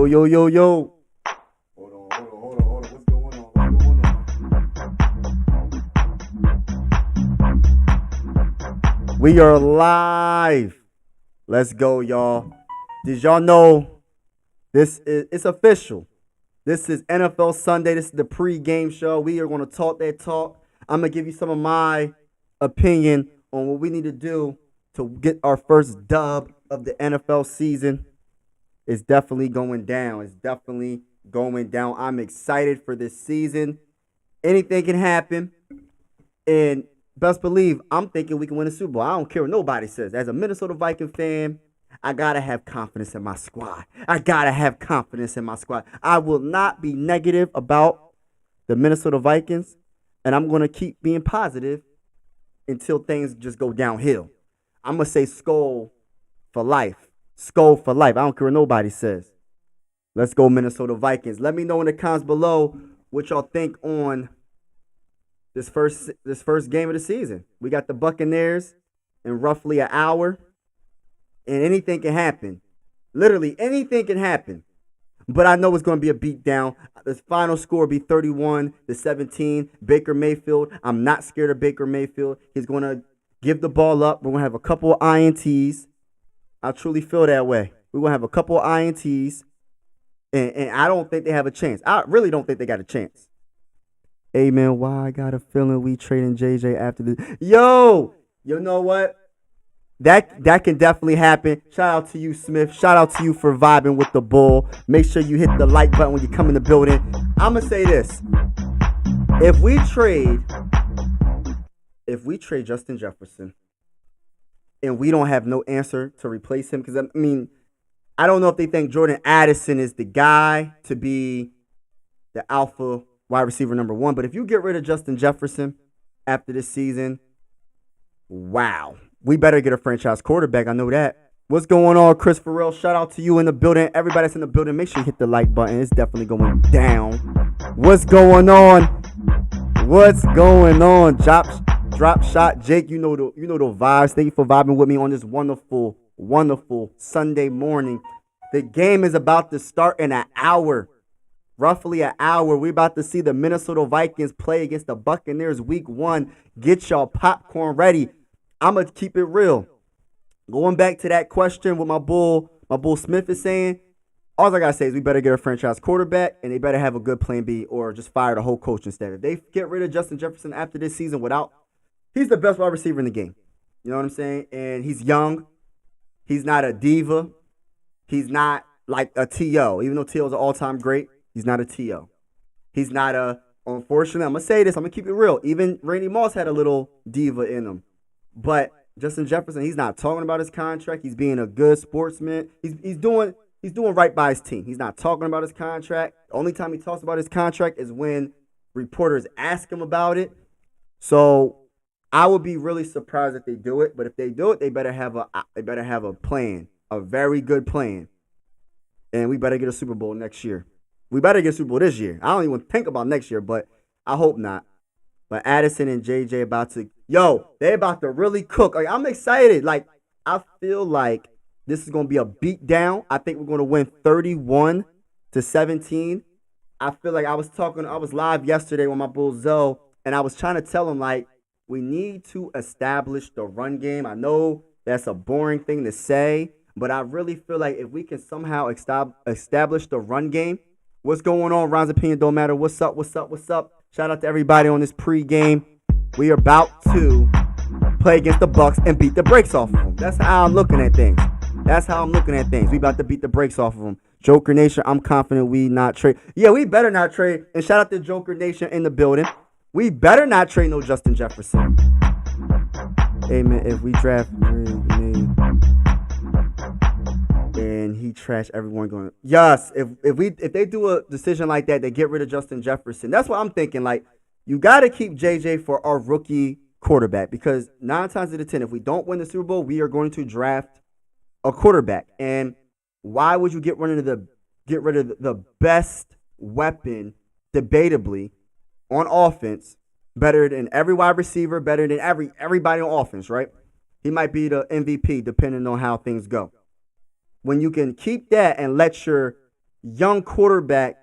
Yo, yo, yo, yo. Hold on. What's going on? We are live. Let's go, y'all. Did y'all know it's official? This is NFL Sunday. This is the pre-game show. We are going to talk that talk. I'm going to give you some of my opinion on what we need to do to get our first dub of the NFL season. It's definitely going down. I'm excited for this season. Anything can happen. And best believe, I'm thinking we can win a Super Bowl. I don't care what nobody says. As a Minnesota Viking fan, I got to have confidence in my squad. I will not be negative about the Minnesota Vikings, and I'm going to keep being positive until things just go downhill. I'm going to say Skull for life. I don't care what nobody says. Let's go Minnesota Vikings. Let me know in the comments below what y'all think on this first game of the season. We got the Buccaneers in roughly an hour, and anything can happen. Literally anything can happen. But I know it's going to be a beatdown. The final score will be 31-17. Baker Mayfield. I'm not scared of Baker Mayfield. He's going to give the ball up. We're going to have a couple of INTs. I truly feel that way. We're going to have a couple of INTs, and I don't think they have a chance. I really don't think they got a chance. Hey, man, why I got a feeling we trading JJ after this? Yo, you know what? That can definitely happen. Shout out to you, Smith. Shout out to you for vibing with the bull. Make sure you hit the like button when you come in the building. I'm going to say this. If we trade Justin Jefferson, and we don't have no answer to replace him, because, I mean, I don't know if they think Jordan Addison is the guy to be the alpha wide receiver number one. But if you get rid of Justin Jefferson after this season, wow. We better get a franchise quarterback. I know that. What's going on, Chris Farrell? Shout out to you in the building. Everybody that's in the building, make sure you hit the like button. It's definitely going down. What's going on? Drop shot, Jake. You know the vibes. Thank you for vibing with me on this wonderful, wonderful Sunday morning. The game is about to start in an hour, roughly an hour. We're about to see the Minnesota Vikings play against the Buccaneers week 1. Get y'all popcorn ready. I'm gonna keep it real. Going back to that question, what my bull Smith is saying. All I gotta say is we better get a franchise quarterback, and they better have a good plan B, or just fire the whole coach instead. If they get rid of Justin Jefferson after this season he's the best wide receiver in the game. You know what I'm saying? And he's young. He's not a diva. He's not like a T.O. Even though T.O. is an all-time great, he's not a T.O. He's not unfortunately, I'm going to say this. I'm going to keep it real. Even Randy Moss had a little diva in him. But Justin Jefferson, he's not talking about his contract. He's being a good sportsman. He's doing right by his team. He's not talking about his contract. The only time he talks about his contract is when reporters ask him about it. So I would be really surprised if they do it, but if they do it, they better have a plan, a very good plan, and we better get a Super Bowl next year. We better get a Super Bowl this year. I don't even think about next year, but I hope not. But Addison and JJ they about to really cook. Like, I'm excited. Like, I feel like this is gonna be a beat down. I think we're gonna win 31-17. I feel like I was live yesterday with my bull Zoe, and I was trying to tell him, like, we need to establish the run game. I know that's a boring thing to say, but I really feel like if we can somehow establish the run game. What's going on? Ron's opinion don't matter. What's up? Shout out to everybody on this pregame. We are about to play against the Bucs and beat the brakes off of them. That's how I'm looking at things. We about to beat the brakes off of them. Joker Nation, I'm confident we not trade. Yeah, we better not trade. And shout out to Joker Nation in the building. We better not trade no Justin Jefferson. Hey, man, if we draft and he trash everyone going, yes, if they do a decision like that, they get rid of Justin Jefferson. That's what I'm thinking. Like, you got to keep JJ for our rookie quarterback, because 9 times out of 10, if we don't win the Super Bowl, we are going to draft a quarterback. And why would you get rid of the best weapon, debatably, on offense, better than every wide receiver, better than everybody on offense, right? He might be the MVP depending on how things go. When you can keep that and let your young quarterback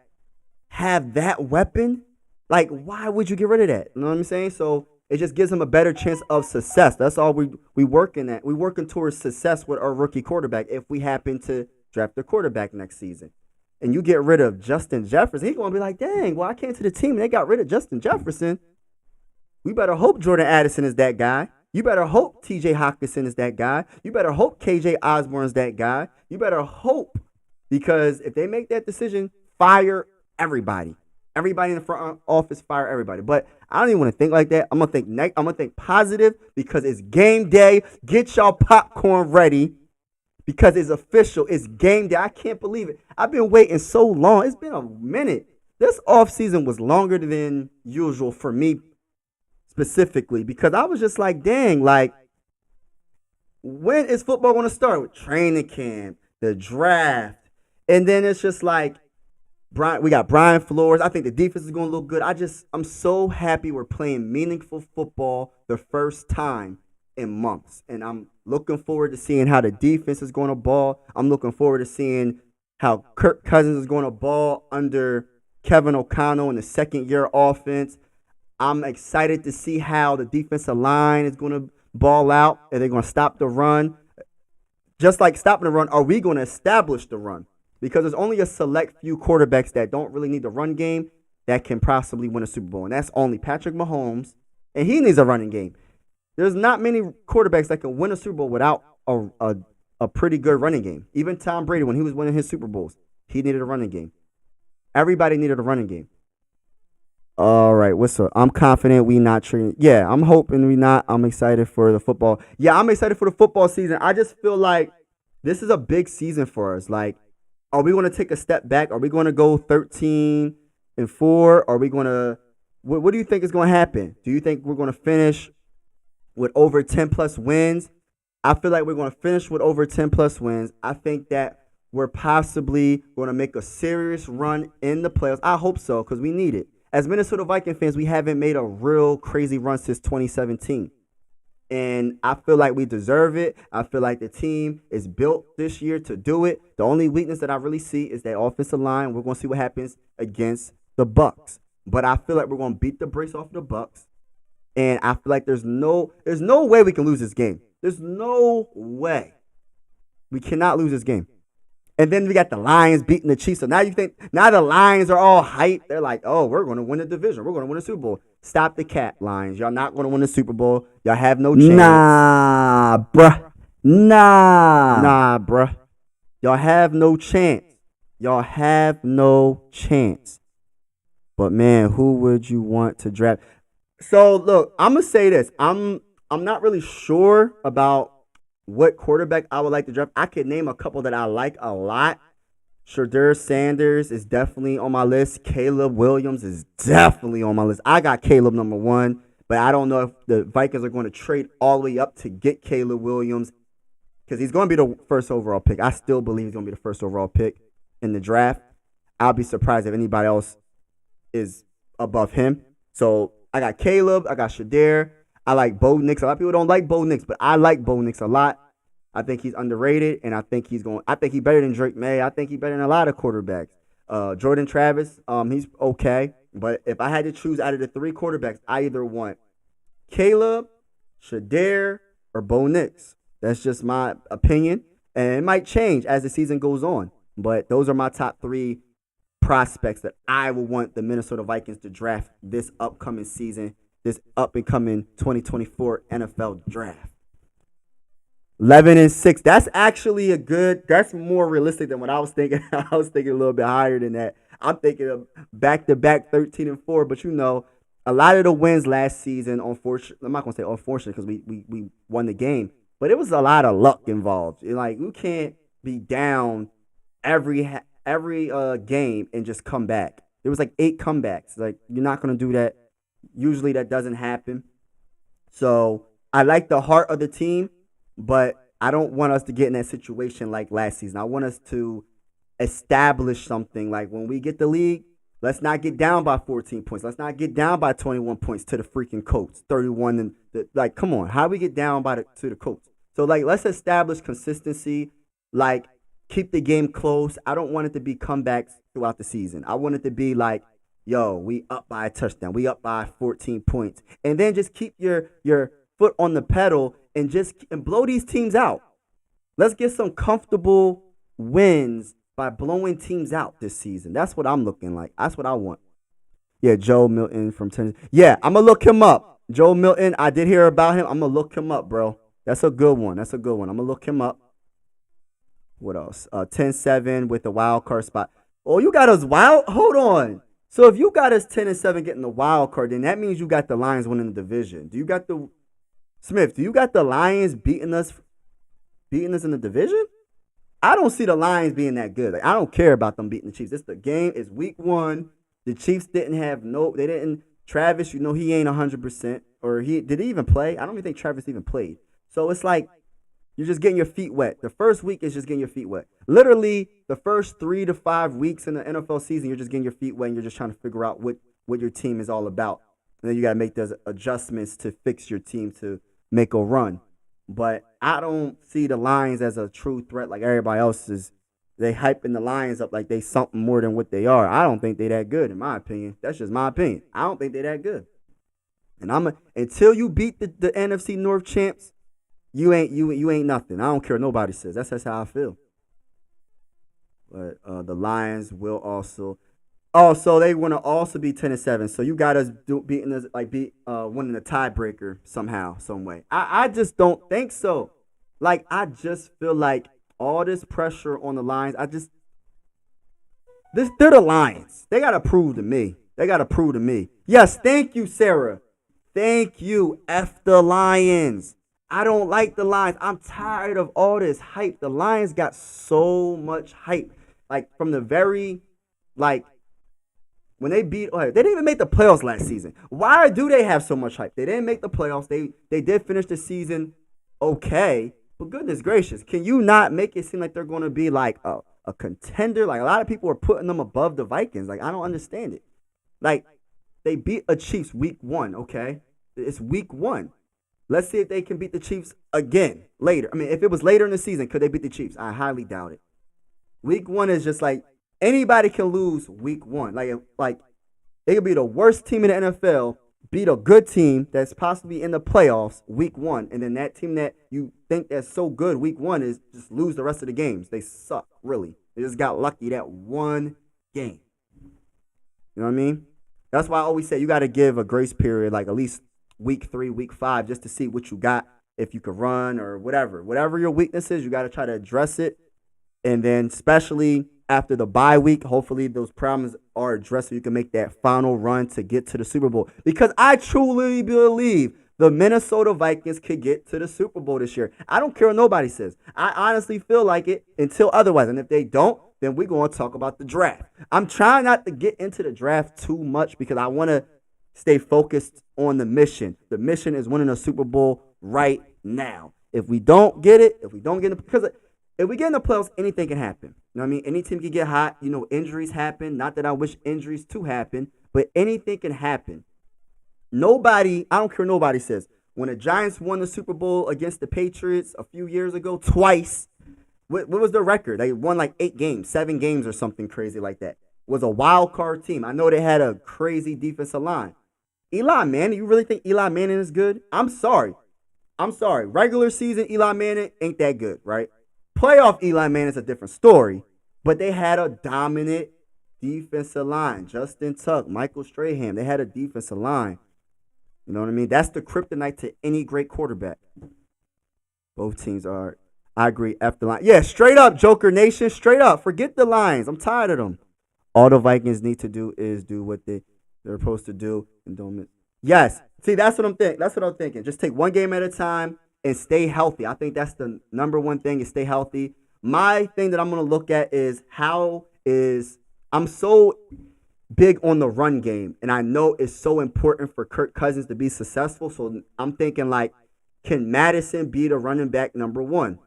have that weapon, like why would you get rid of that? You know what I'm saying? So it just gives him a better chance of success. That's all we working at. We working towards success with our rookie quarterback if we happen to draft a quarterback next season. And you get rid of Justin Jefferson, he's gonna be like, dang, well, I came to the team and they got rid of Justin Jefferson. We better hope Jordan Addison is that guy. You better hope TJ Hawkinson is that guy. You better hope KJ Osborne is that guy. You better hope, because if they make that decision, fire everybody. Everybody in the front office, fire everybody. But I don't even want to think like that. I'm gonna think positive because it's game day. Get y'all popcorn ready because it's official. It's game day. I can't believe it. I've been waiting so long. It's been a minute. This offseason was longer than usual for me specifically because I was just like, dang, like, when is football going to start? With training camp, the draft, and then it's just like, we got Brian Flores. I think the defense is going to look good. I'm so happy we're playing meaningful football the first time in months, and I'm looking forward to seeing how the defense is going to ball. I'm looking forward to seeing how Kirk Cousins is going to ball under Kevin O'Connell in the second-year offense. I'm excited to see how the defensive line is going to ball out. Are they going to stop the run? Just like stopping the run, are we going to establish the run? Because there's only a select few quarterbacks that don't really need the run game that can possibly win a Super Bowl. And that's only Patrick Mahomes, and he needs a running game. There's not many quarterbacks that can win a Super Bowl without a pretty good running game. Even Tom Brady, when he was winning his Super Bowls, he needed a running game. Everybody needed a running game. All right, what's up? I'm confident we not trading. Yeah, I'm hoping we not. I'm excited for the football. Yeah, I'm excited for the football season. I just feel like this is a big season for us. Like, are we going to take a step back? Are we going to go 13-4? Are we going to what do you think is going to happen? Do you think we're going to finish with over 10-plus wins? I feel like we're going to finish with over 10-plus wins. I think that we're possibly going to make a serious run in the playoffs. I hope so because we need it. As Minnesota Viking fans, we haven't made a real crazy run since 2017. And I feel like we deserve it. I feel like the team is built this year to do it. The only weakness that I really see is that offensive line. We're going to see what happens against the Bucs. But I feel like we're going to beat the brakes off the Bucs. And I feel like there's no way we can lose this game. There's no way. We cannot lose this game. And then we got the Lions beating the Chiefs. So now the Lions are all hyped. They're like, oh, we're going to win the division. We're going to win the Super Bowl. Stop the cat, Lions. Y'all not going to win the Super Bowl. Y'all have no chance. Nah, bruh. Nah, bruh. Y'all have no chance. Y'all have no chance. But, man, who would you want to draft? So, look, I'm going to say this. I'm not really sure about what quarterback I would like to draft. I could name a couple that I like a lot. Shedeur Sanders is definitely on my list. Caleb Williams is definitely on my list. I got Caleb number 1, but I don't know if the Vikings are going to trade all the way up to get Caleb Williams because he's going to be the first overall pick. I still believe he's going to be the first overall pick in the draft. I'll be surprised if anybody else is above him. So I got Caleb. I got Shedeur. I like Bo Nix. A lot of people don't like Bo Nix, but I like Bo Nix a lot. I think he's underrated, and I think he's better than Drake May. I think he's better than a lot of quarterbacks. Jordan Travis, he's okay. But if I had to choose out of the 3 quarterbacks, I either want Caleb, Shedeur, or Bo Nix. That's just my opinion, and it might change as the season goes on. But those are my top 3 prospects that I would want the Minnesota Vikings to draft this upcoming season, this up-and-coming 2024 NFL draft. 11-6. That's actually that's more realistic than what I was thinking. I was thinking a little bit higher than that. I'm thinking of back-to-back 13-4, but a lot of the wins last season, unfortunately, I'm not going to say unfortunate because we won the game, but it was a lot of luck involved. Like, you can't be down every game and just come back. There was like 8 comebacks. Like, you're not going to do that. Usually that doesn't happen. So I like the heart of the team, but I don't want us to get in that situation like last season. I want us to establish something. Like, when we get the league, let's not get down by 14 points. Let's not get down by 21 points to the freaking Colts, 31. Like, come on. How do we get down to the Colts? So, like, let's establish consistency. Like, keep the game close. I don't want it to be comebacks throughout the season. I want it to be like, yo, we up by a touchdown. We up by 14 points. And then just keep your foot on the pedal and blow these teams out. Let's get some comfortable wins by blowing teams out this season. That's what I'm looking like. That's what I want. Yeah, Joe Milton from Tennessee. Yeah, I'm going to look him up. Joe Milton, I did hear about him. I'm going to look him up, bro. That's a good one. That's a good one. I'm going to look him up. What else? 10-7 with the wild card spot. Oh, you got us wild? Hold on. So if you got us 10-7 getting the wild card, then that means you got the Lions winning the division. Do you got the Smith? Do you got the Lions beating us in the division? I don't see the Lions being that good. Like, I don't care about them beating the Chiefs. This the game. It's week 1. The Chiefs Travis, he ain't 100%. Or did he even play? I don't even think Travis even played. So it's like you're just getting your feet wet. The first week is just getting your feet wet. Literally, the first 3 to 5 weeks in the NFL season, you're just getting your feet wet and you're just trying to figure out what your team is all about. And then you got to make those adjustments to fix your team to make a run. But I don't see the Lions as a true threat like everybody else is. They hyping the Lions up like they something more than what they are. I don't think they that good, in my opinion. That's just my opinion. I don't think they that good. And until you beat the NFC North champs, you ain't nothing. I don't care what nobody says. That's how I feel. But the Lions will also. Oh, so they want to also be 10-7. So you got us winning the tiebreaker somehow, some way. I just don't think so. Like, I just feel like all this pressure on the Lions. They're the Lions. They gotta prove to me. Yes, thank you, Sarah. Thank you. F the Lions. I don't like the Lions. I'm tired of all this hype. The Lions got so much hype. Like, from the very, when they they didn't even make the playoffs last season. Why do they have so much hype? They didn't make the playoffs. They did finish the season okay. But goodness gracious, can you not make it seem like they're going to be like a contender? Like, a lot of people are putting them above the Vikings. Like, I don't understand it. Like, they beat a Chiefs week 1, okay? It's week 1. Let's see if they can beat the Chiefs again later. I mean, if it was later in the season, could they beat the Chiefs? I highly doubt it. Week 1 is just like anybody can lose week 1. Like it could be the worst team in the NFL, beat a good team that's possibly in the playoffs week 1, and then that team that you think that's so good week 1 is just lose the rest of the games. They suck, really. They just got lucky that one game. You know what I mean? That's why I always say you got to give a grace period, like at least week 3, week 5, just to see what you got, if you could run or whatever. Whatever your weakness is, you got to try to address it. And then especially after the bye week, hopefully those problems are addressed so you can make that final run to get to the Super Bowl. Because I truly believe the Minnesota Vikings could get to the Super Bowl this year. I don't care what nobody says. I honestly feel like it until otherwise. And if they don't, then we're going to talk about the draft. I'm trying not to get into the draft too much because I want to stay focused on the mission. The mission is winning a Super Bowl right now. If we don't get it, because if we get in the playoffs, anything can happen. You know what I mean? Any team can get hot. Injuries happen. Not that I wish injuries to happen, but anything can happen. I don't care what nobody says. When the Giants won the Super Bowl against the Patriots a few years ago, twice, what was their record? They won like 8 games, 7 games or something crazy like that. It was a wild card team. I know they had a crazy defensive line. Eli Manning, you really think Eli Manning is good? I'm sorry. Regular season Eli Manning ain't that good, right? Playoff Eli Manning is a different story, but they had a dominant defensive line. Justin Tuck, Michael Strahan, they had a defensive line. You know what I mean? That's the kryptonite to any great quarterback. Both teams are, I agree, F the line. Yeah, straight up, Joker Nation, straight up. Forget the Lions. I'm tired of them. All the Vikings need to do is do what they're supposed to do and don't miss. Yes. See, that's what I'm thinking. Just take one game at a time and stay healthy. I think that's the number one thing is stay healthy. My thing that I'm going to look at is I'm so big on the run game, and I know it's so important for Kirk Cousins to be successful. So I'm thinking can Madison be the running back number 1?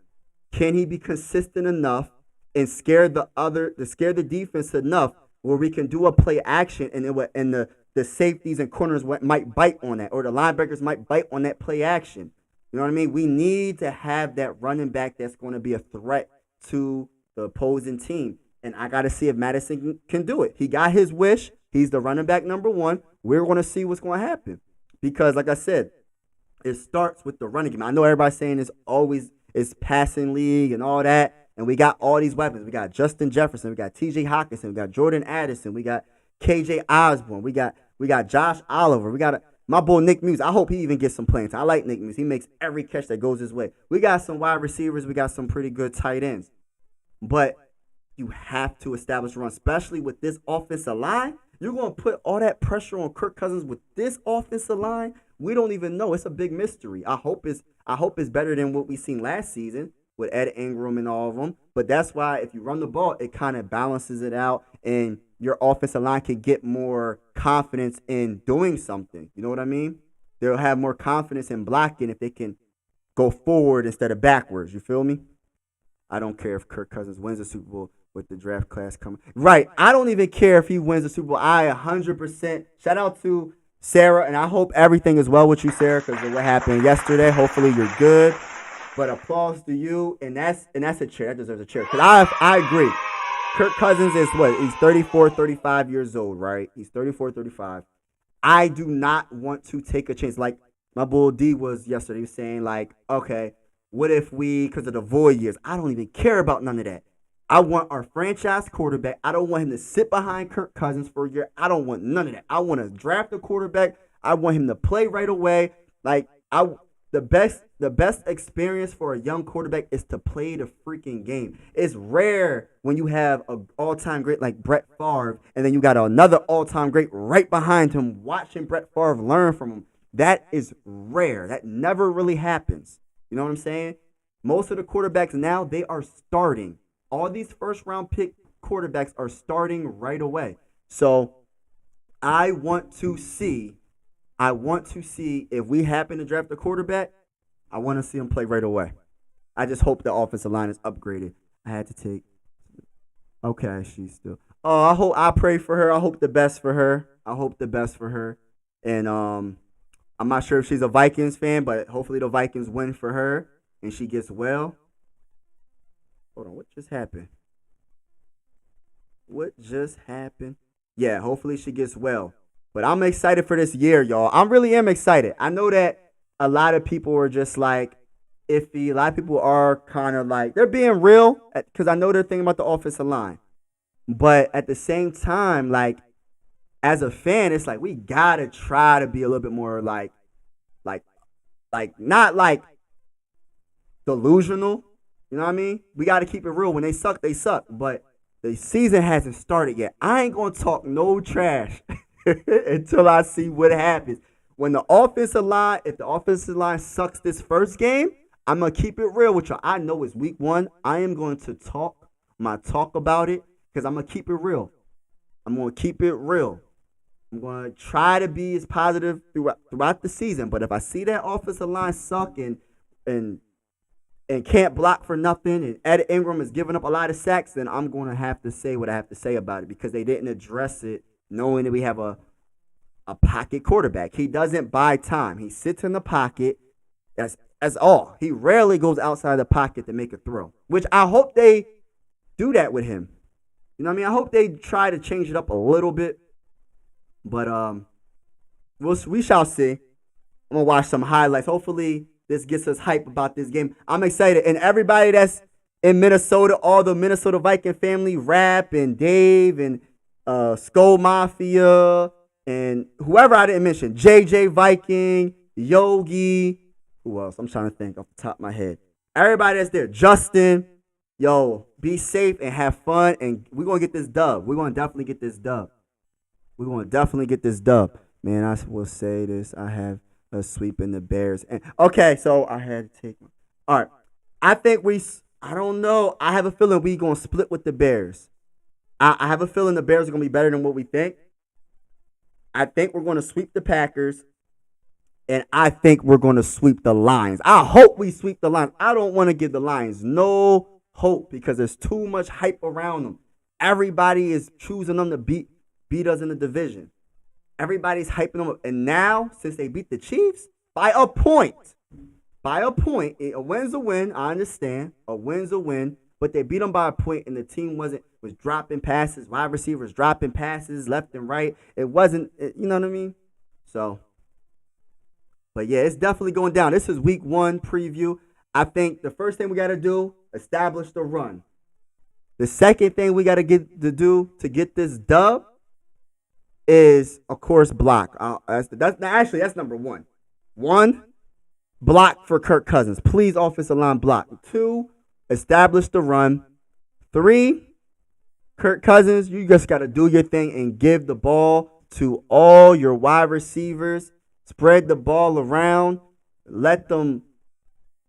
Can he be consistent enough and scare the defense enough where we can do a play action and the safeties and corners might bite on that, or the linebackers might bite on that play action. You know what I mean? We need to have that running back that's going to be a threat to the opposing team. And I got to see if Madison can do it. He got his wish. He's the running back number one. We're going to see what's going to happen. Because, like I said, it starts with the running game. I know everybody's saying it's passing league and all that. And we got all these weapons. We got Justin Jefferson. We got T.J. Hockenson. We got Jordan Addison. We got K.J. Osborne. We got Josh Oliver. We got my boy Nick Muse. I hope he even gets some playing time. I like Nick Muse. He makes every catch that goes his way. We got some wide receivers. We got some pretty good tight ends. But you have to establish a run, especially with this offensive line. You're going to put all that pressure on Kirk Cousins with this offensive line. We don't even know. It's a big mystery. I hope it's better than what we seen last season with Ed Ingram and all of them. But that's why if you run the ball, it kind of balances it out, and your offensive line can get more confidence in doing something. You know what I mean? They'll have more confidence in blocking if they can go forward instead of backwards. You feel me? I don't care if Kirk Cousins wins the Super Bowl with the draft class coming. Right. I don't even care if he wins the Super Bowl. I 100%. Shout out to Sarah, and I hope everything is well with you, Sarah, because of what happened yesterday. Hopefully you're good. But applause to you, and that's a chair. That deserves a chair. Because I agree. Kirk Cousins is what? He's 34, 35 years old, right? He's 34, 35. I do not want to take a chance. Like my bull D was yesterday. He was saying, like, okay, what if because of the void years, I don't even care about none of that. I want our franchise quarterback. I don't want him to sit behind Kirk Cousins for a year. I don't want none of that. I want to draft a quarterback. I want him to play right away. Like, the best experience for a young quarterback is to play the freaking game. It's rare when you have an all-time great like Brett Favre, and then you got another all-time great right behind him watching Brett Favre learn from him. That is rare. That never really happens. You know what I'm saying? Most of the quarterbacks now, they are starting. All these first-round pick quarterbacks are starting right away. So I want to see if we happen to draft a quarterback, I want to see him play right away. I just hope the offensive line is upgraded. I had to take. Okay, she's still. Oh, I pray for her. I hope the best for her. And I'm not sure if she's a Vikings fan, but hopefully the Vikings win for her and she gets well. Hold on, what just happened? Yeah, hopefully she gets well. But I'm excited for this year, y'all. I really am excited. I know that a lot of people are just like iffy. A lot of people are kind of like, they're being real because I know they're thinking about the offensive line. But at the same time, like, as a fan, it's like we got to try to be a little bit more like not like delusional. You know what I mean? We got to keep it real. When they suck, they suck. But the season hasn't started yet. I ain't going to talk no trash until I see what happens. If the offensive line sucks this first game, I'm going to keep it real with y'all. I know it's week 1. I am going to talk about it because I'm going to keep it real. I'm going to try to be as positive throughout the season. But if I see that offensive line suck and can't block for nothing, and Ed Ingram is giving up a lot of sacks, then I'm going to have to say what I have to say about it because they didn't address it knowing that we have a pocket quarterback. He doesn't buy time. He sits in the pocket. That's all. He rarely goes outside the pocket to make a throw, which I hope they do that with him. You know what I mean? I hope they try to change it up a little bit. But we shall see. I'm going to watch some highlights. Hopefully this gets us hype about this game. I'm excited. And everybody that's in Minnesota, all the Minnesota Viking family, Rap and Dave and Skull Mafia and whoever I didn't mention, JJ Viking, Yogi, who else? I'm trying to think off the top of my head. Everybody that's there, Justin, yo, be safe and have fun. And we're going to get this dub. We're going to definitely get this dub. Man, I will say this. I have a sweep in the Bears. And okay, so I had to take one. All right. I don't know. I have a feeling we're going to split with the Bears. I have a feeling the Bears are going to be better than what we think. I think we're going to sweep the Packers. And I think we're going to sweep the Lions. I hope we sweep the Lions. I don't want to give the Lions no hope because there's too much hype around them. Everybody is choosing them to beat us in the division. Everybody's hyping them up. And now, since they beat the Chiefs, by a point, a win's a win. I understand. A win's a win. but they beat them by a point, and the team was dropping passes, wide receivers dropping passes left and right. It wasn't, you know what I mean? So, but yeah, it's definitely going down. This is week 1 preview. I think the first thing we got to do, establish the run. The second thing we got to do to get this dub is, of course, block. That's number 1. 1, block for Kirk Cousins. Please, offensive line, block. 2, establish the run. 3, Kirk Cousins, you just got to do your thing and give the ball to all your wide receivers. Spread the ball around. Let them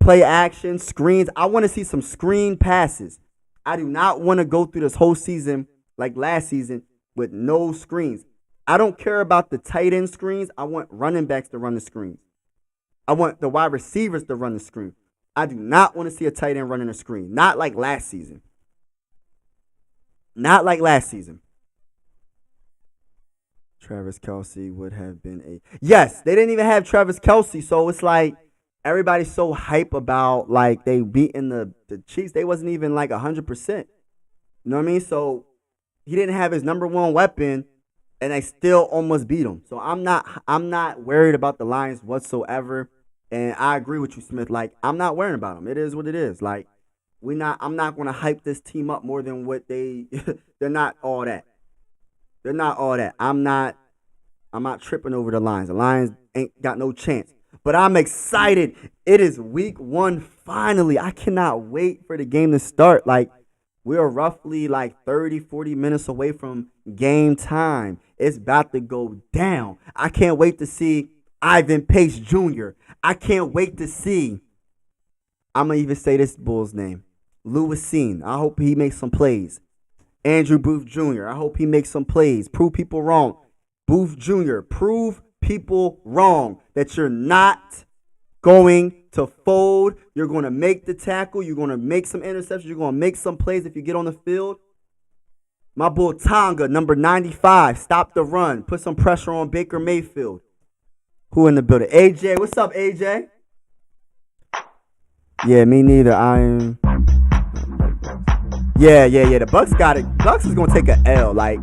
play action, screens. I want to see some screen passes. I do not want to go through this whole season like last season with no screens. I don't care about the tight end screens. I want running backs to run the screens. I want the wide receivers to run the screen. I do not want to see a tight end running a screen. Not like last season. Not like last season. Travis Kelce would have been a... Yes, they didn't even have Travis Kelce, so it's like everybody's so hype about like they beating the Chiefs. They wasn't even like 100%. You know what I mean? So he didn't have his number 1 weapon, and they still almost beat him. So I'm not worried about the Lions whatsoever. And I agree with you, Smith. Like, I'm not worrying about them. It is what it is. Like, I'm not going to hype this team up more than what they're not all that. They're not all that. I'm not tripping over the Lions. The Lions ain't got no chance. But I'm excited. It is week 1 finally. I cannot wait for the game to start. Like, we're roughly like 30, 40 minutes away from game time. It's about to go down. I can't wait to see Ivan Pace Jr. I can't wait to see, I'm going to even say this bull's name, Lewis Cine. I hope he makes some plays. Andrew Booth Jr. I hope he makes some plays. Prove people wrong. Booth Jr., prove people wrong that you're not going to fold. You're going to make the tackle. You're going to make some interceptions. You're going to make some plays if you get on the field. My boy Tonga, number 95, stop the run. Put some pressure on Baker Mayfield. Who in the building? AJ, what's up, AJ? Yeah, me neither. Yeah. The Bucks got it. Bucks is gonna take an L. Like,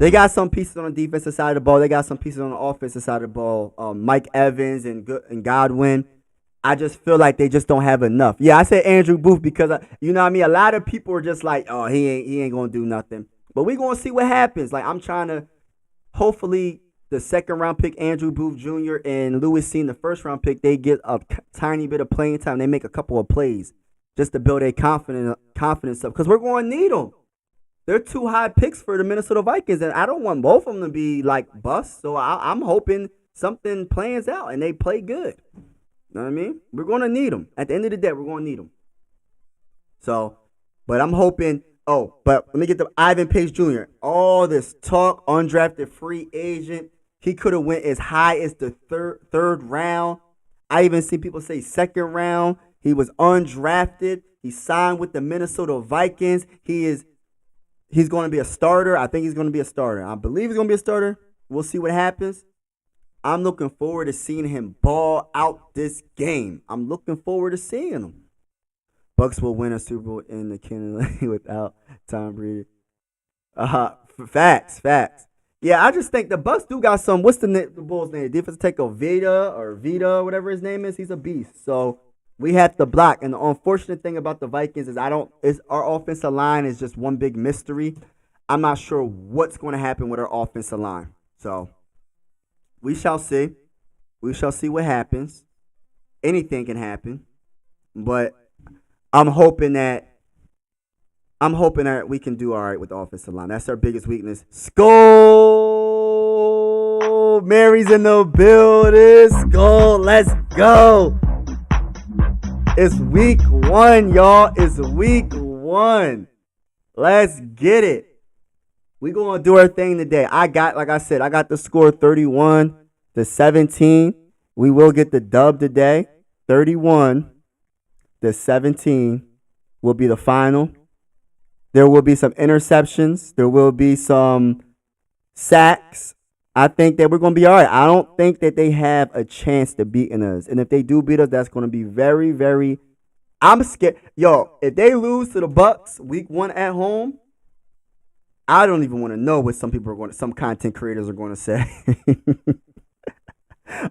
they got some pieces on the defensive side of the ball. They got some pieces on the offensive side of the ball. Mike Evans and Godwin. I just feel like they just don't have enough. Yeah, I said Andrew Booth because you know what I mean. A lot of people are just like, oh, he ain't gonna do nothing. But we gonna see what happens. Like, I'm trying to hopefully. The second-round pick, Andrew Booth Jr. and Lewis Cine, the first-round pick, they get a tiny bit of playing time. They make a couple of plays just to build their confidence up because we're going to need them. They're 2 high picks for the Minnesota Vikings, and I don't want both of them to be like busts. So I'm hoping something plans out and they play good. You know what I mean? We're going to need them. At the end of the day, we're going to need them. So, but I'm hoping. Oh, but let me get to Ivan Pace Jr. All this talk, undrafted free agent. He could have went as high as the third round. I even see people say second round. He was undrafted. He signed with the Minnesota Vikings. He's going to be a starter. I think he's going to be a starter. I believe he's going to be a starter. We'll see what happens. I'm looking forward to seeing him ball out this game. I'm looking forward to seeing him. Bucks will win a Super Bowl in the Kennedy without Tom Brady. Facts. Yeah, I just think the Bucks do got some. What's the Bulls' name? Defensive tackle Vita, whatever his name is. He's a beast. So we have to block. And the unfortunate thing about the Vikings is our offensive line is just one big mystery. I'm not sure what's going to happen with our offensive line. So we shall see. We shall see what happens. Anything can happen, but I'm hoping that we can do all right with the offensive line. That's our biggest weakness. Skull! Mary's in the building. Skull, let's go. It's week 1, y'all. It's week 1. Let's get it. We're going to do our thing today. Like I said, I got the score 31-17. We will get the dub today. 31-17 will be the final. There will be some interceptions. There will be some sacks. I think that we're going to be all right. I don't think that they have a chance to beat us. And if they do beat us, that's going to be very, very I'm scared. Yo, if they lose to the Bucks week 1 at home, I don't even want to know what some content creators are going to say.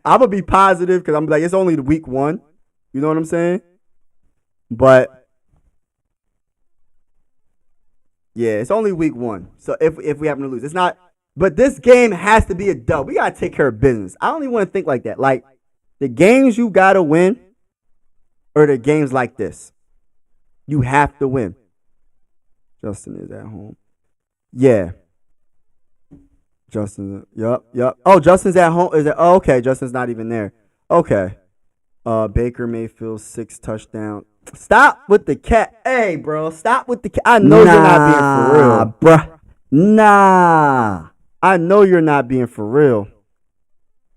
I'm gonna be positive because I'm like, it's only the week 1. You know what I'm saying? But yeah, it's only week 1. So if we happen to lose, it's not. But this game has to be a dub. We gotta take care of business. I don't even want to think like that. Like the games you gotta win, or the games like this, you have to win. Justin is at home. Yeah, Justin. Yup. Oh, Justin's at home. Is it? Oh, okay. Justin's not even there. Okay. Baker Mayfield 6 touchdowns. Stop with the cat. Hey, bro. Stop with the cat. I know you're not being for real, bruh. Nah. I know you're not being for real.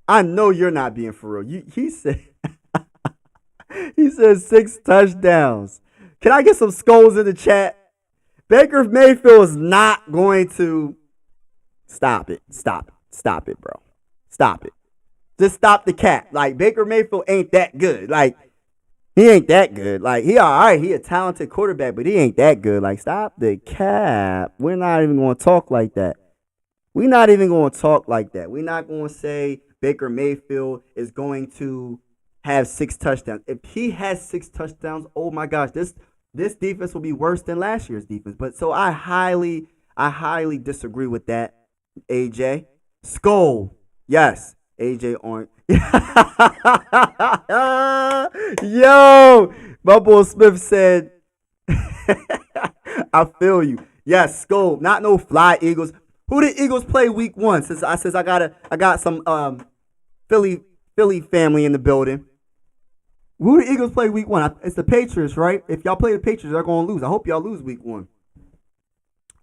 I know you're not being for real. He said he said 6 touchdowns. Can I get some skulls in the chat? Baker Mayfield is not going to stop it. Stop it, bro. Stop it. Just stop the cap. Like Baker Mayfield ain't that good. Like he ain't that good. Like he all right. He a talented quarterback, but he ain't that good. Like stop the cap. We're not even going to talk like that. We're not even going to talk like that. We're not going to say Baker Mayfield is going to have 6 touchdowns. If he has 6 touchdowns, oh my gosh, this defense will be worse than last year's defense. But so I highly disagree with that. AJ Skull, yes. AJ on. Yo, Bubble Smith said, I feel you. Yes, Skull, not no fly Eagles. Who did Eagles play week 1? Since I got some Philly family in the building. Who did Eagles play week 1? It's the Patriots, right? If y'all play the Patriots, they're gonna lose. I hope y'all lose week 1.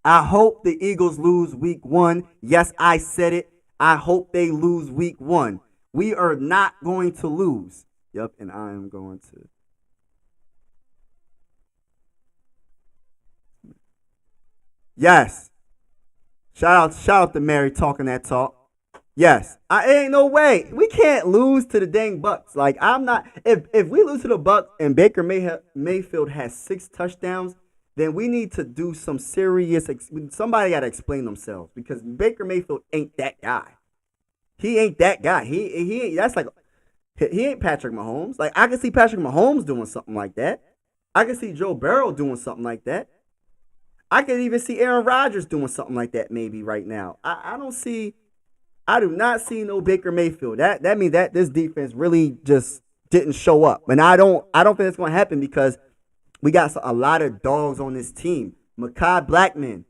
I hope the Eagles lose week 1. Yes, I said it. I hope they lose week 1. We are not going to lose. Yep, and I am going to. Yes. Shout out to Mary talking that talk. Yes. I ain't no way. We can't lose to the dang Bucks. Like I'm not if we lose to the Bucks and Baker Mayfield has 6 touchdowns, then we need to do some serious somebody got to explain themselves because Baker Mayfield ain't that guy. He ain't that guy. He ain't that's like he ain't Patrick Mahomes. Like I can see Patrick Mahomes doing something like that. I can see Joe Burrow doing something like that. I can even see Aaron Rodgers doing something like that maybe right now. I do not see no Baker Mayfield. That means that this defense really just didn't show up. And I don't think it's going to happen because we got a lot of dogs on this team. Mekhi Blackman.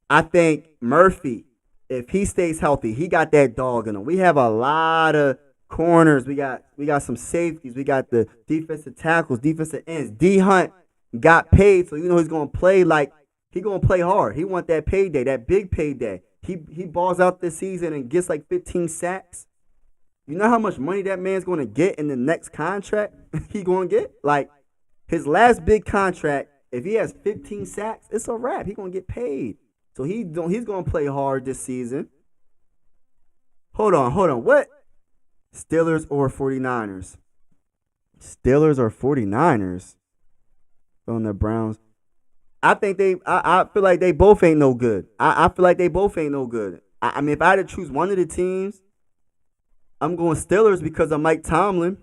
I think Murphy, if he stays healthy, he got that dog in him. We have a lot of corners. We got some safeties. We got the defensive tackles, defensive ends. D Hunt got paid, so you know he's gonna play like he gonna play hard. He want that payday, that big payday. He balls out this season and gets like 15 sacks. You know how much money that man's gonna get in the next contract he gonna get? Like his last big contract, if he has 15 sacks, it's a wrap. He gonna get paid. So he's gonna play hard this season. Hold on. What? Steelers or 49ers? Steelers or 49ers? On the Browns. I think I feel like they both ain't no good. I feel like they both ain't no good. I mean, if I had to choose one of the teams, I'm going Steelers because of Mike Tomlin.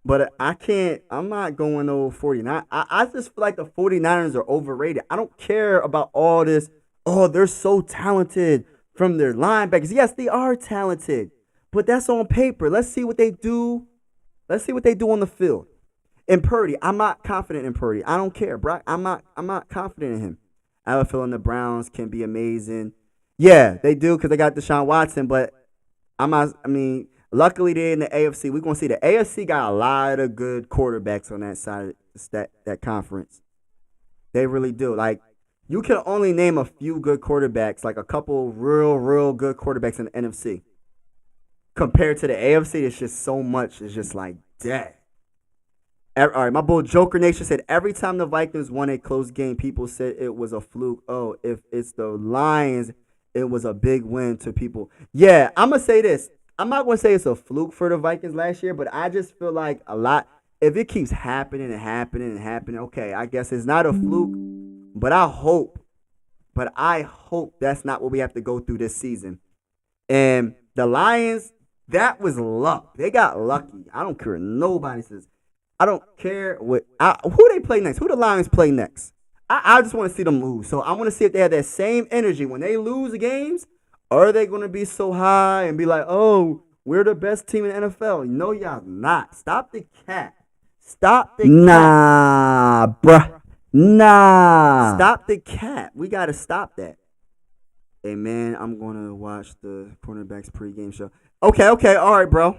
But I'm not going no 49. I just feel like the 49ers are overrated. I don't care about all this. Oh, they're so talented from their linebackers. Yes, they are talented. But that's on paper. Let's see what they do. Let's see what they do on the field. And Purdy, I'm not confident in Purdy. I don't care, bro. I'm not confident in him. I have a feeling the Browns can be amazing. Yeah, they do because they got Deshaun Watson, but luckily they're in the AFC. We're going to see the AFC got a lot of good quarterbacks on that side of that conference. They really do. Like, you can only name a few good quarterbacks, like a couple real good quarterbacks in the NFC. Compared to the AFC, it's just so much. It's just like, dang. All right, my boy Joker Nation said every time the Vikings won a close game, people said it was a fluke. Oh, if it's the Lions, it was a big win to people. Yeah, I'm going to say this. I'm not going to say it's a fluke for the Vikings last year, but I just feel like if it keeps happening and happening and happening, okay, I guess it's not a fluke, but I hope that's not what we have to go through this season. And the Lions, that was luck. They got lucky. I don't care what nobody says. I don't care who they play next. Who the Lions play next? I just want to see them lose. So I want to see if they have that same energy when they lose the games. Or are they going to be so high and be like, oh, we're the best team in the NFL? No, y'all not. Stop the cat. Stop the cat. Nah, bruh. Nah. Stop the cat. We got to stop that. Hey, man, I'm going to watch the cornerbacks pregame show. Okay. All right, bro.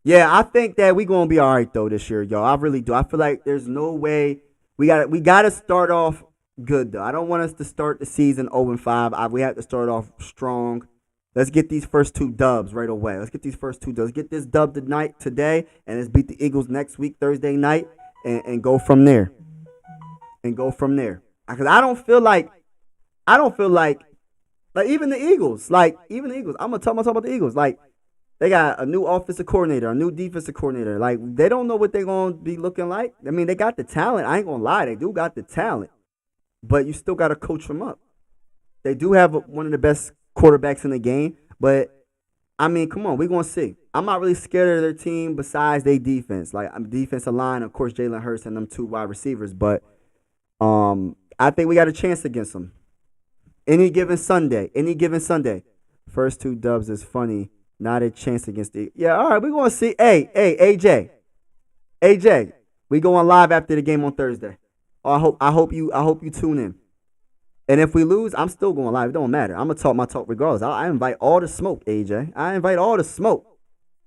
Yeah, I think that we going to be all right, though, this year, y'all. I really do. I feel like there's no way. We got to start off good, though. I don't want us to start the season 0-5. We have to start off strong. Let's get these first 2 dubs right away. Let's get these first 2 dubs. Get this dub today, and let's beat the Eagles next week, Thursday night, and go from there. Because I don't feel like even the Eagles. I'm gonna talk about the Eagles. Like, they got a new offensive coordinator, a new defensive coordinator. Like, they don't know what they're gonna be looking like. I mean, they got the talent. I ain't gonna lie, they do got the talent, but you still gotta coach them up. They do have one of the best quarterbacks in the game, but I mean, come on, we're gonna see. I'm not really scared of their team besides their defense. Like, defensive line, of course, Jalen Hurts and them 2 wide receivers, but I think we got a chance against them. Any given Sunday. First 2 dubs is funny. Not a chance against the. Yeah, all right, we're gonna see. Hey, AJ, we going live after the game on Thursday. I hope you tune in. And if we lose, I'm still going live. It don't matter. I'm gonna talk my talk regardless. I invite all the smoke, AJ. I invite all the smoke.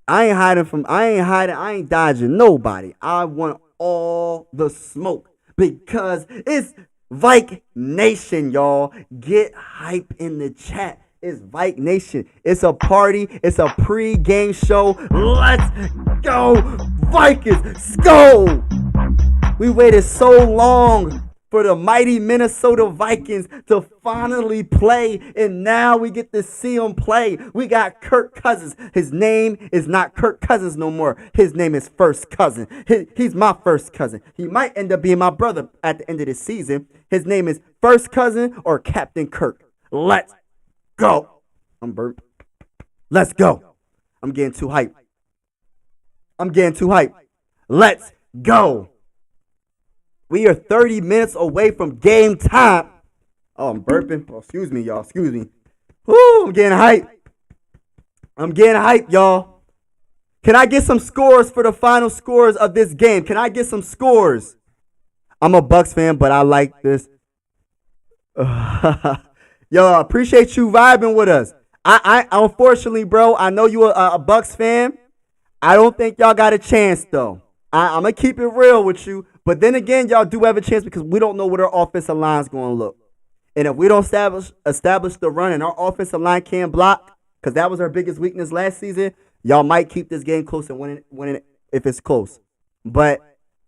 I ain't hiding. I ain't dodging nobody. I want all the smoke because it's Vike Nation, y'all. Get hype in the chat. It's Vike Nation. It's a party. It's a pre-game show. Let's go, Vikings. Let's go. We waited so long for the mighty Minnesota Vikings to finally play, and now we get to see them play. We got Kirk Cousins. His name is not Kirk Cousins no more. His name is First Cousin. He's my first cousin. He might end up being my brother at the end of this season. His name is First Cousin or Captain Kirk. Let's go. I'm burnt. Let's go. I'm getting too hyped. Let's go. We are 30 minutes away from game time. Oh, I'm burping. Oh, excuse me, y'all. Excuse me. Woo, I'm getting hyped, y'all. Can I get some scores for the final scores of this game? Can I get some scores? I'm a Bucks fan, but I like this. Yo, appreciate you vibing with us. I unfortunately, bro, I know you a Bucks fan. I don't think y'all got a chance, though. I'm going to keep it real with you. But then again, y'all do have a chance because we don't know what our offensive line is going to look. And if we don't establish the run and our offensive line can't block, because that was our biggest weakness last season, y'all might keep this game close and win it if it's close. But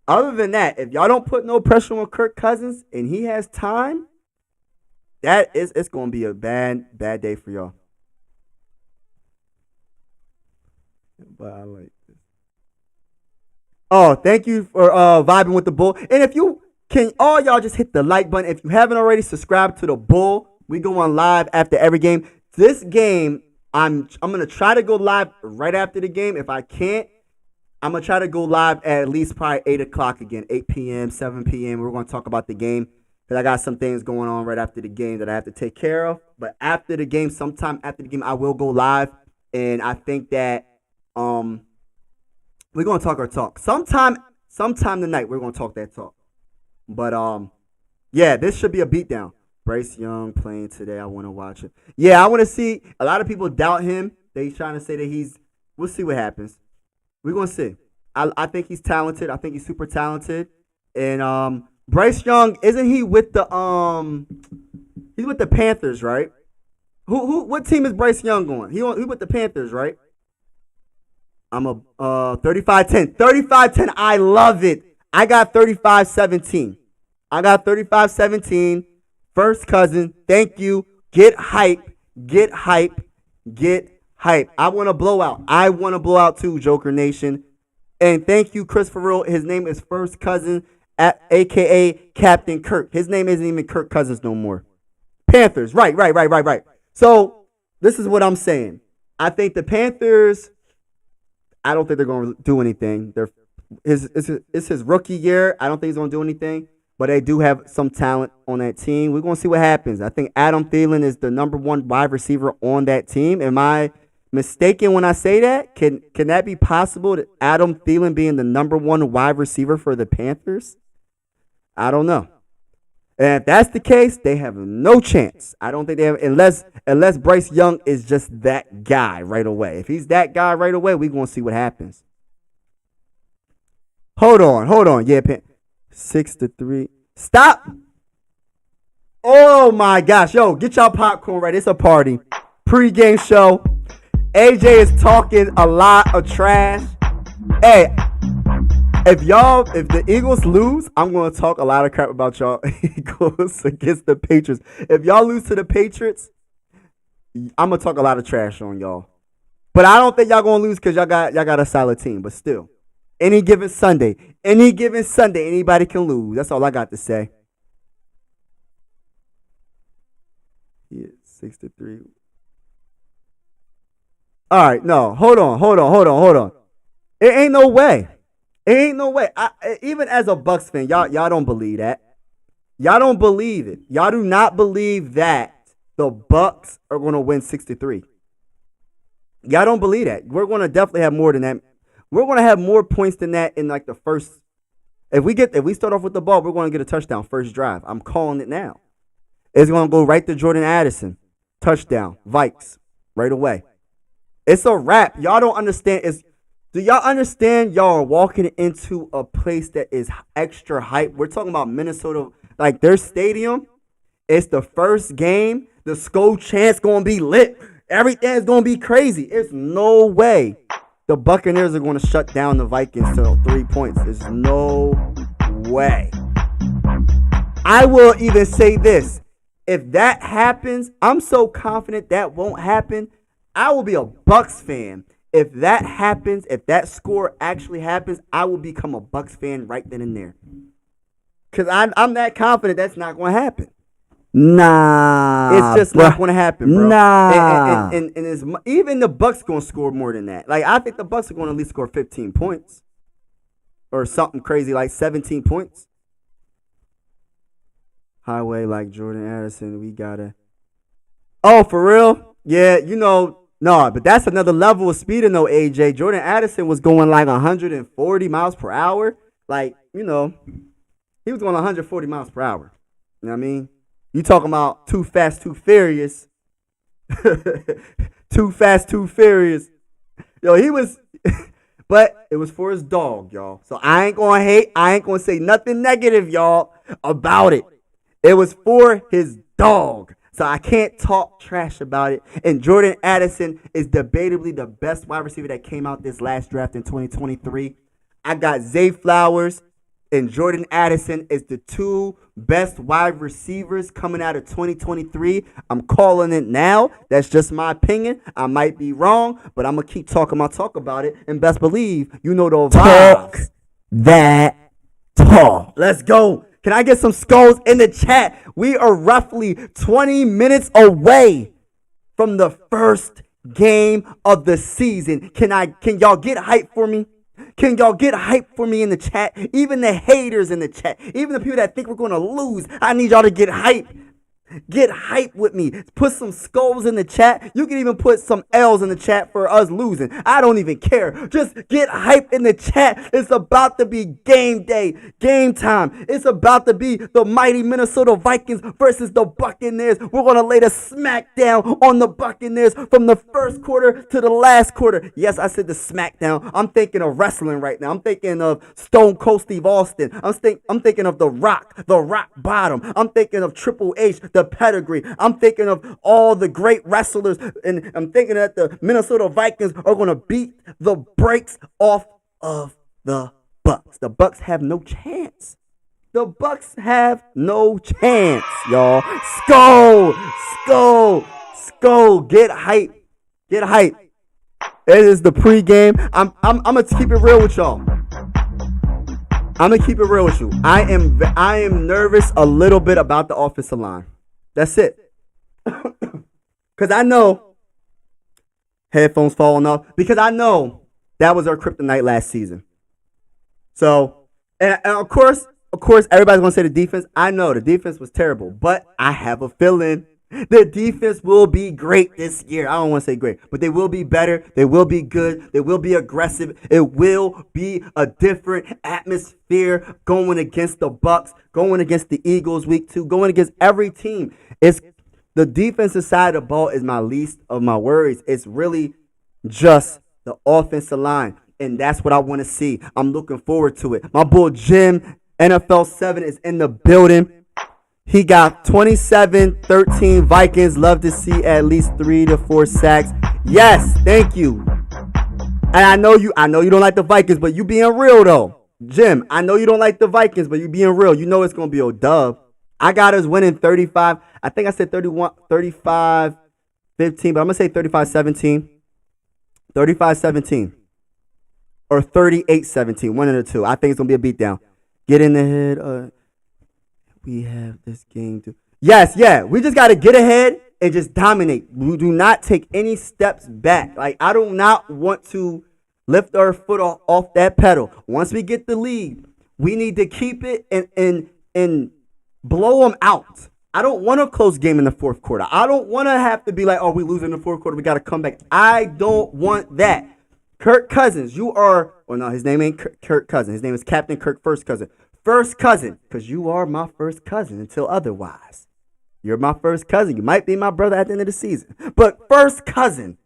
other than that, if y'all don't put no pressure on Kirk Cousins and he has time, it's going to be a bad day for y'all. But I like this. Oh, thank you for vibing with the Bull. And if you can, all y'all just hit the like button. If you haven't already, subscribe to the Bull. We go on live after every game. This game, I'm gonna try to go live right after the game. If I can't, I'm gonna try to go live at least probably 8 o'clock again, 8 p.m., 7 p.m. We're gonna talk about the game because I got some things going on right after the game that I have to take care of. But after the game, sometime after the game, I will go live, and I think that we're gonna talk our talk. Sometime tonight, we're gonna talk that talk. But yeah, this should be a beatdown. Bryce Young playing today. I want to watch it. Yeah, I want to see. A lot of people doubt him. They trying to say that we'll see what happens. We're gonna see. I think he's talented. I think he's super talented. And Bryce Young, isn't he with the he's with the Panthers, right? What team is Bryce Young on? He with the Panthers, right? I'm a 35-10. 35-10. I love it. I got 35-17. First Cousin. Thank you. Get hype. I want to blow out. I want to blow out too, Joker Nation. And thank you, Chris, for real. His name is First Cousin, a.k.a. Captain Kirk. His name isn't even Kirk Cousins no more. Panthers. Right. So this is what I'm saying. I think the Panthers, I don't think they're going to do anything. It's his rookie year. I don't think he's going to do anything. But they do have some talent on that team. We're going to see what happens. I think Adam Thielen is the number one wide receiver on that team. Am I mistaken when I say that? Can that be possible, that Adam Thielen being the number one wide receiver for the Panthers? I don't know. And if that's the case, they have no chance. I don't think they have, unless Bryce Young is just that guy right away. If he's that guy right away, we're going to see what happens. Hold on. Yeah, 6-3. Stop. Oh, my gosh. Yo, get y'all popcorn right. It's a party. Pre-game show. AJ is talking a lot of trash. Hey, if the Eagles lose, I'm going to talk a lot of crap about y'all Eagles against the Patriots. If y'all lose to the Patriots, I'm going to talk a lot of trash on y'all. But I don't think y'all going to lose because y'all got a solid team. But still, any given Sunday, anybody can lose. That's all I got to say. Yeah, 6-3. All right, no, hold on. It ain't no way. Even as a Bucs fan, y'all don't believe that. Y'all don't believe it. Y'all do not believe that the Bucs are going to win 6-3. Y'all don't believe that. We're going to definitely have more than that. We're going to have more points than that in like the first. If we start off with the ball, we're going to get a touchdown first drive. I'm calling it now. It's going to go right to Jordan Addison. Touchdown. Vikes. Right away. It's a wrap. Y'all don't understand. Do y'all understand y'all are walking into a place that is extra hype? We're talking about Minnesota. Like their stadium. It's the first game. The Skull Chant's going to be lit. Everything's going to be crazy. There's no way the Buccaneers are going to shut down the Vikings to 3 points. There's no way. I will even say this. If that happens, I'm so confident that won't happen. I will be a Bucs fan. If that happens, if that score actually happens, I will become a Bucs fan right then and there. Because I'm that confident that's not going to happen. Nah. It's just not going to happen, bro. Nah. And even the Bucs going to score more than that. Like, I think the Bucs are going to at least score 15 points. Or something crazy like 17 points. Highway like Jordan Addison, we got to. Oh, for real? Yeah, no, but that's another level of speeding though, AJ. Jordan Addison was going like 140 miles per hour. Like, he was going 140 miles per hour. You know what I mean? You talking about too fast, too furious. Too fast, too furious. Yo, he was, but it was for his dog, y'all. So I ain't going to hate. I ain't going to say nothing negative, y'all, about it. It was for his dog. So I can't talk trash about it. And Jordan Addison is debatably the best wide receiver that came out this last draft in 2023. I got Zay Flowers and Jordan Addison is the two best wide receivers coming out of 2023. I'm calling it now. That's just my opinion. I might be wrong, but I'm going to keep talking my talk about it. And best believe, the vibes. Talk that talk. Let's go. Can I get some skulls in the chat? We are roughly 20 minutes away from the first game of the season. Can y'all get hype for me? Can y'all get hype for me in the chat? Even the haters in the chat. Even the people that think we're going to lose. I need y'all to get hype. Get hype with me. Put some skulls in the chat. You can even put some L's in the chat for us losing. I don't even care. Just get hype in the chat. It's about to be game day, game time. It's about to be the mighty Minnesota Vikings versus the Buccaneers. We're going to lay the smackdown on the Buccaneers from the first quarter to the last quarter. Yes, I said the smackdown. I'm thinking of wrestling right now. I'm thinking of Stone Cold Steve Austin. I'm thinking of The Rock Bottom. I'm thinking of Triple H, the pedigree. I'm thinking of all the great wrestlers, and I'm thinking that the Minnesota Vikings are going to beat the brakes off of the Bucs. The Bucs have no chance. The Bucs have no chance, y'all. Skull. Get hype. It is the pregame. I'm gonna keep it real with y'all. I'm gonna keep it real with you. I am nervous a little bit about the offensive line. That's it. Cause I know headphones falling off. Because I know that was our kryptonite last season. So, and of course, everybody's gonna say the defense. I know the defense was terrible, but I have a feeling the defense will be great this year. I don't want to say great, but they will be better. They will be good. They will be aggressive. It will be a different atmosphere going against the Bucs, going against the Eagles week 2, going against every team. It's the defensive side of the ball is my least of my worries. It's really just the offensive line, and that's what I want to see. I'm looking forward to it. My boy Jim, NFL 7, is in the building. He got 27-13 Vikings. Love to see at least 3 to 4 sacks. Yes, thank you. And I know you don't like the Vikings, but you being real though. Jim, I know you don't like the Vikings, but you being real. You know it's going to be a dub. I got us winning 35. I think I said 35-15, but I'm going to say 35-17. 35-17. Or 38-17. One of the two. I think it's going to be a beatdown. Get in the head. We have this game to. Yes, yeah. We just got to get ahead and just dominate. We do not take any steps back. Like, I do not want to lift our foot off that pedal. Once we get the lead, we need to keep it and blow them out. I don't want a close game in the fourth quarter. I don't want to have to be like, oh, we lose in the fourth quarter. We got to come back. I don't want that. Kirk Cousins, you are. Well, no, his name ain't Kirk Cousins. His name is Captain Kirk First Cousin. First cousin, because you are my first cousin until otherwise. You're my first cousin. You might be my brother at the end of the season. But first cousin,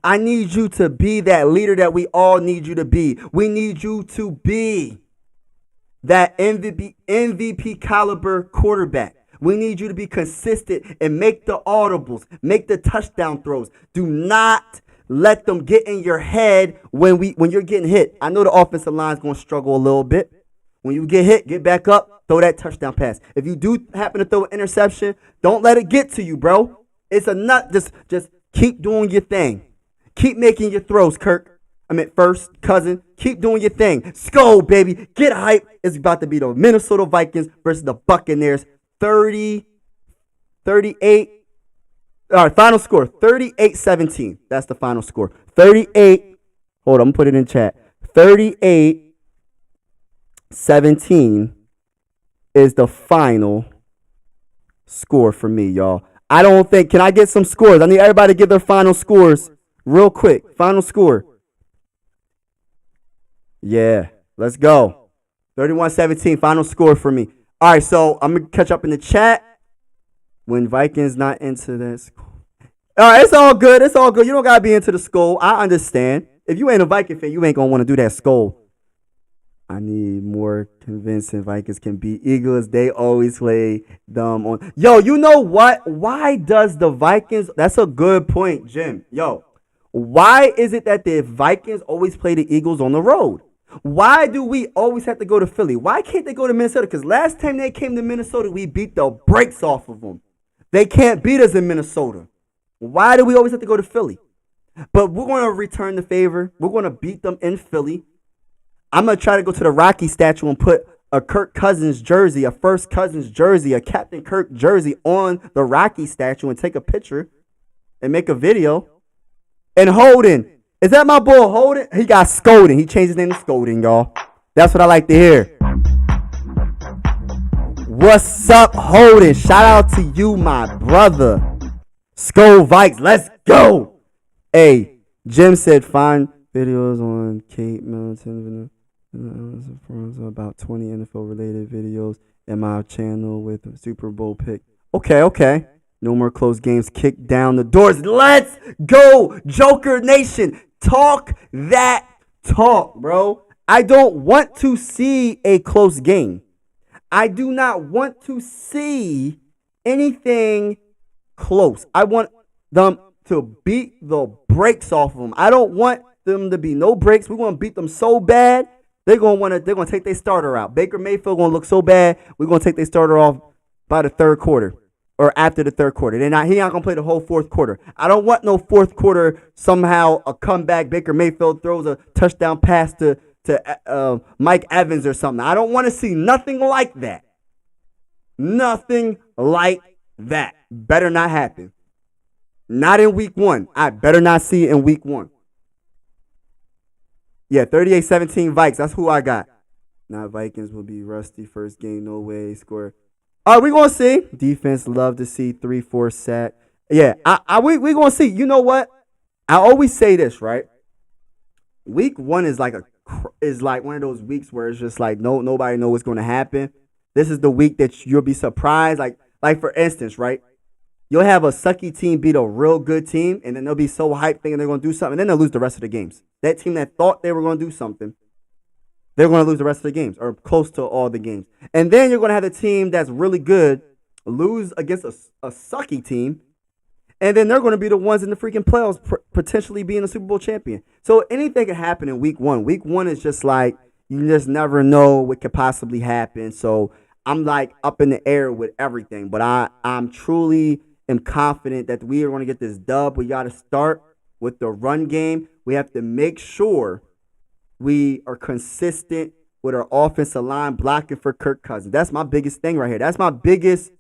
I need you to be that leader that we all need you to be. We need you to be that MVP caliber quarterback. We need you to be consistent and make the audibles, make the touchdown throws. Do not let them get in your head when you're getting hit. I know the offensive line is going to struggle a little bit. When you get hit, get back up, throw that touchdown pass. If you do happen to throw an interception, don't let it get to you, bro. It's a nut. Just keep doing your thing. Keep making your throws, Kirk. First cousin. Keep doing your thing. Skull, baby. Get hype. It's about to be the Minnesota Vikings versus the Buccaneers. 38. All right, final score. 38-17. That's the final score. 38. Hold on, I'm going to put it in chat. 38-17 is the final score for me, y'all. I don't think. Can I get some scores? I need everybody to give their final scores real quick. Final score. Yeah, let's go. 31-17, final score for me. All right, so I'm going to catch up in the chat. When Vikings not into that school. All right, it's all good. It's all good. You don't got to be into the skull. I understand. If you ain't a Viking fan, you ain't going to want to do that skull. I need more convincing Vikings can beat Eagles. They always play them on. Yo, you know what? Why does the Vikings? That's a good point, Jim. Yo, why is it that the Vikings always play the Eagles on the road? Why do we always have to go to Philly? Why can't they go to Minnesota? Because last time they came to Minnesota, we beat the brakes off of them. They can't beat us in Minnesota. Why do we always have to go to Philly? But we're going to return the favor. We're going to beat them in Philly. I'm going to try to go to the Rocky statue and put a Kirk Cousins jersey, a First Cousins jersey, a Captain Kirk jersey on the Rocky statue and take a picture and make a video. And Holden. Is that my boy Holden? He got Scolding. He changed his name to Scolding, y'all. That's what I like to hear. What's up, Holden? Shout out to you, my brother. Skull Vikes, let's go. Hey, Jim said find videos on Kate Middleton. About 20 NFL related videos in my channel with a Super Bowl pick. Okay. No more close games. Kick down the doors. Let's go, Joker Nation. Talk that talk, bro. I don't want to see a close game. I do not want to see anything close. I want them to beat the brakes off of them. I don't want them to be no breaks. We want to beat them so bad. They're gonna take their starter out. Baker Mayfield gonna look so bad. We're gonna take their starter off by the third quarter or after the third quarter. He not gonna play the whole fourth quarter. I don't want no fourth quarter somehow a comeback. Baker Mayfield throws a touchdown pass to Mike Evans or something. I don't want to see nothing like that. Nothing like that. Better not happen. Not in week 1. I better not see it in week 1. Yeah, 38-17 Vikes. That's who I got. Now Vikings will be rusty. First game, no way. Score. All right, we going to see. Defense, love to see 3-4 sack. Yeah, we going to see. You know what? I always say this, right? Week 1 is like one of those weeks where it's just like nobody knows what's going to happen. This is the week that you'll be surprised. Like for instance, right? You'll have a sucky team beat a real good team, and then they'll be so hyped thinking they're going to do something, and then they'll lose the rest of the games. That team that thought they were going to do something, they're going to lose the rest of the games, or close to all the games. And then you're going to have the team that's really good lose against a sucky team, and then they're going to be the ones in the freaking playoffs potentially being a Super Bowl champion. So anything can happen in week 1. Week 1 is just like, you just never know what could possibly happen. So I'm like up in the air with everything. But I'm truly am confident that we are going to get this dub. We got to start with the run game. We have to make sure we are consistent with our offensive line blocking for Kirk Cousins. That's my biggest thing right here. That's my biggest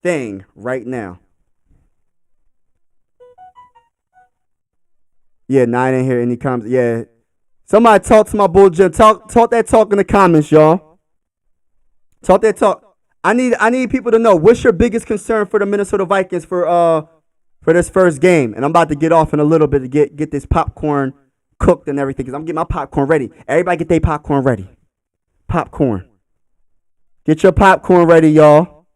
thing right now. Yeah, 9 in here, and he comes. Yeah. Somebody talk to my bull Jim. Talk that talk in the comments, y'all. Talk that talk. I need people to know, what's your biggest concern for the Minnesota Vikings for this first game? And I'm about to get off in a little bit to get this popcorn cooked and everything, because I'm getting my popcorn ready. Everybody get their popcorn ready. Popcorn. Get your popcorn ready, y'all.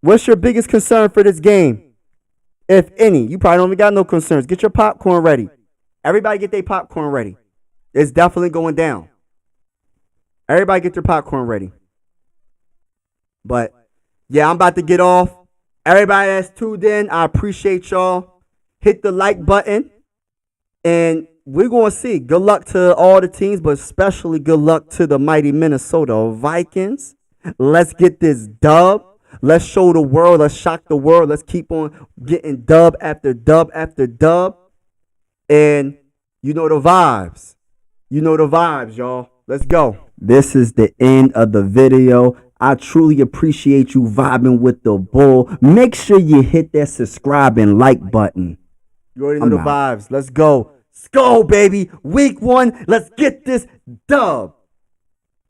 What's your biggest concern for this game? If any. You probably don't even got no concerns. Get your popcorn ready. Everybody get their popcorn ready. It's definitely going down. Everybody get their popcorn ready. But, yeah, I'm about to get off. Everybody that's tuned in, I appreciate y'all. Hit the like button. And we're going to see. Good luck to all the teams, but especially good luck to the mighty Minnesota Vikings. Let's get this dub. Let's show the world. Let's shock the world. Let's keep on getting dub after dub after dub. And you know the vibes. You know the vibes, y'all. Let's go. This is the end of the video. I truly appreciate you vibing with the bull. Make sure you hit that subscribe and like button. You already know the vibes. Let's go. Let's go, baby. Week 1. Let's get this dub.